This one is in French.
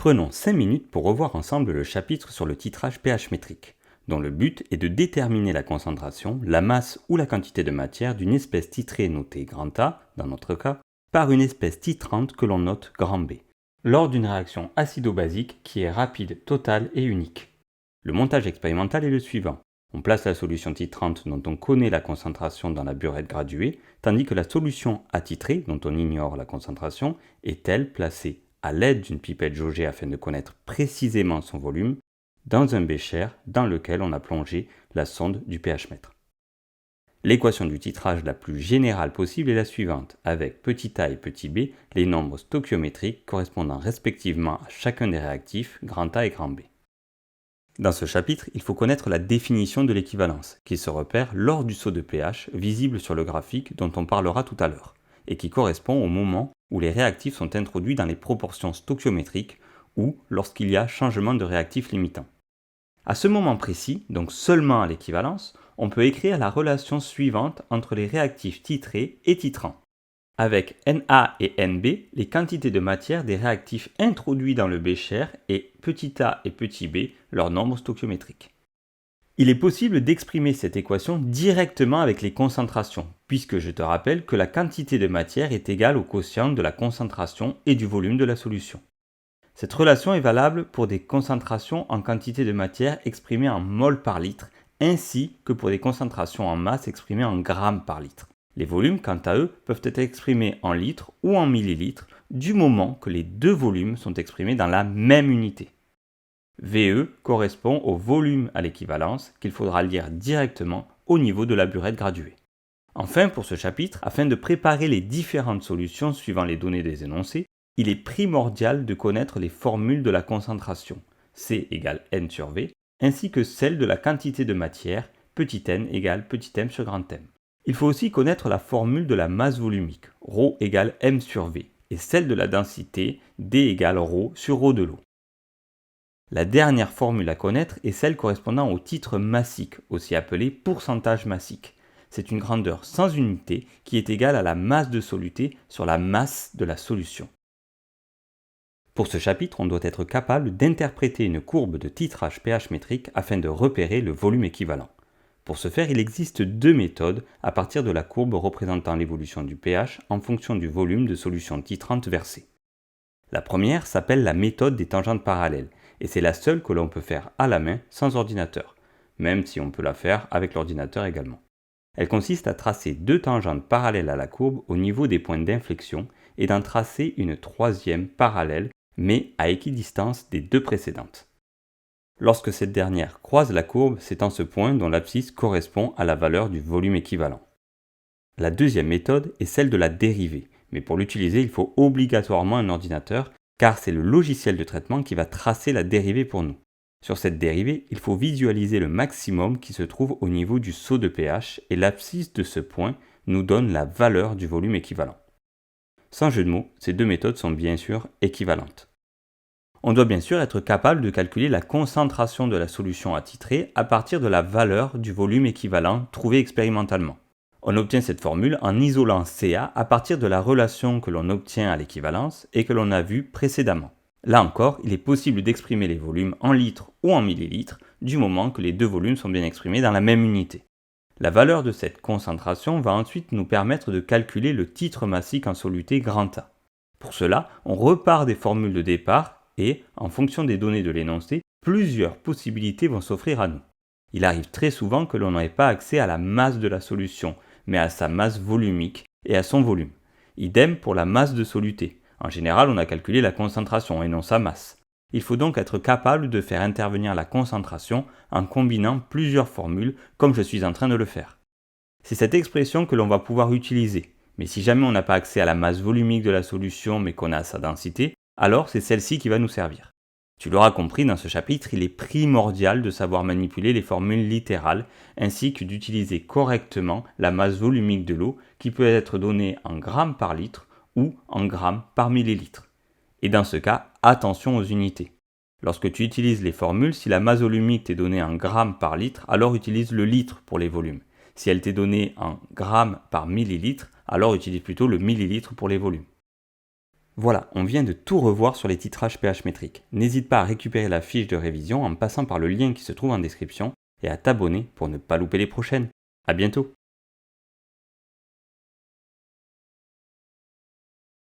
Prenons 5 minutes pour revoir ensemble le chapitre sur le titrage pH métrique, dont le but est de déterminer la concentration, la masse ou la quantité de matière d'une espèce titrée notée grand A, dans notre cas, par une espèce titrante que l'on note grand B, lors d'une réaction acido-basique qui est rapide, totale et unique. Le montage expérimental est le suivant. On place la solution titrante dont on connaît la concentration dans la burette graduée, tandis que la solution attitrée, dont on ignore la concentration, est elle placée à l'aide d'une pipette jaugée afin de connaître précisément son volume, dans un bécher dans lequel on a plongé la sonde du pH mètre. L'équation du titrage la plus générale possible est la suivante, avec petit a et petit b, les nombres stoichiométriques correspondant respectivement à chacun des réactifs, grand A et grand B. Dans ce chapitre, il faut connaître la définition de l'équivalence, qui se repère lors du saut de pH, visible sur le graphique dont on parlera tout à l'heure, et qui correspond au moment où les réactifs sont introduits dans les proportions stoichiométriques ou lorsqu'il y a changement de réactif limitant. À ce moment précis, donc seulement à l'équivalence, on peut écrire la relation suivante entre les réactifs titrés et titrants. Avec Na et Nb, les quantités de matière des réactifs introduits dans le bécher et petit a et petit b, leur nombre stoichiométrique. Il est possible d'exprimer cette équation directement avec les concentrations, puisque je te rappelle que la quantité de matière est égale au quotient de la concentration et du volume de la solution. Cette relation est valable pour des concentrations en quantité de matière exprimées en mol par litre, ainsi que pour des concentrations en masse exprimées en grammes par litre. Les volumes, quant à eux, peuvent être exprimés en litres ou en millilitres, du moment que les deux volumes sont exprimés dans la même unité. VE correspond au volume à l'équivalence qu'il faudra lire directement au niveau de la burette graduée. Enfin, pour ce chapitre, afin de préparer les différentes solutions suivant les données des énoncés, il est primordial de connaître les formules de la concentration, C égale N sur V, ainsi que celle de la quantité de matière, petit n égale petit m sur grand M. Il faut aussi connaître la formule de la masse volumique, ρ égale m sur V, et celle de la densité, D égale ρ sur ρ de l'eau. La dernière formule à connaître est celle correspondant au titre massique, aussi appelé pourcentage massique. C'est une grandeur sans unité qui est égale à la masse de soluté sur la masse de la solution. Pour ce chapitre, on doit être capable d'interpréter une courbe de titrage pH métrique afin de repérer le volume équivalent. Pour ce faire, il existe deux méthodes à partir de la courbe représentant l'évolution du pH en fonction du volume de solution titrante versée. La première s'appelle la méthode des tangentes parallèles, et c'est la seule que l'on peut faire à la main sans ordinateur, même si on peut la faire avec l'ordinateur également. Elle consiste à tracer deux tangentes parallèles à la courbe au niveau des points d'inflexion et d'en tracer une troisième parallèle, mais à équidistance des deux précédentes. Lorsque cette dernière croise la courbe, c'est en ce point dont l'abscisse correspond à la valeur du volume équivalent. La deuxième méthode est celle de la dérivée, mais pour l'utiliser, il faut obligatoirement un ordinateur, car c'est le logiciel de traitement qui va tracer la dérivée pour nous. Sur cette dérivée, il faut visualiser le maximum qui se trouve au niveau du saut de pH, et l'abscisse de ce point nous donne la valeur du volume équivalent. Sans jeu de mots, ces deux méthodes sont bien sûr équivalentes. On doit bien sûr être capable de calculer la concentration de la solution attitrée à partir de la valeur du volume équivalent trouvé expérimentalement. On obtient cette formule en isolant Ca à partir de la relation que l'on obtient à l'équivalence et que l'on a vue précédemment. Là encore, il est possible d'exprimer les volumes en litres ou en millilitres du moment que les deux volumes sont bien exprimés dans la même unité. La valeur de cette concentration va ensuite nous permettre de calculer le titre massique en soluté grand A. Pour cela, on repart des formules de départ et, en fonction des données de l'énoncé, plusieurs possibilités vont s'offrir à nous. Il arrive très souvent que l'on n'ait pas accès à la masse de la solution, mais à sa masse volumique et à son volume. Idem pour la masse de soluté. En général, on a calculé la concentration et non sa masse. Il faut donc être capable de faire intervenir la concentration en combinant plusieurs formules, comme je suis en train de le faire. C'est cette expression que l'on va pouvoir utiliser, mais si jamais on n'a pas accès à la masse volumique de la solution mais qu'on a sa densité, alors c'est celle-ci qui va nous servir. Tu l'auras compris, dans ce chapitre, il est primordial de savoir manipuler les formules littérales ainsi que d'utiliser correctement la masse volumique de l'eau qui peut être donnée en grammes par litre ou en grammes par millilitre. Et dans ce cas, attention aux unités. Lorsque tu utilises les formules, si la masse volumique t'est donnée en grammes par litre, alors utilise le litre pour les volumes. Si elle t'est donnée en grammes par millilitre, alors utilise plutôt le millilitre pour les volumes. Voilà, on vient de tout revoir sur les titrages pH métriques. N'hésite pas à récupérer la fiche de révision en passant par le lien qui se trouve en description et à t'abonner pour ne pas louper les prochaines. À bientôt!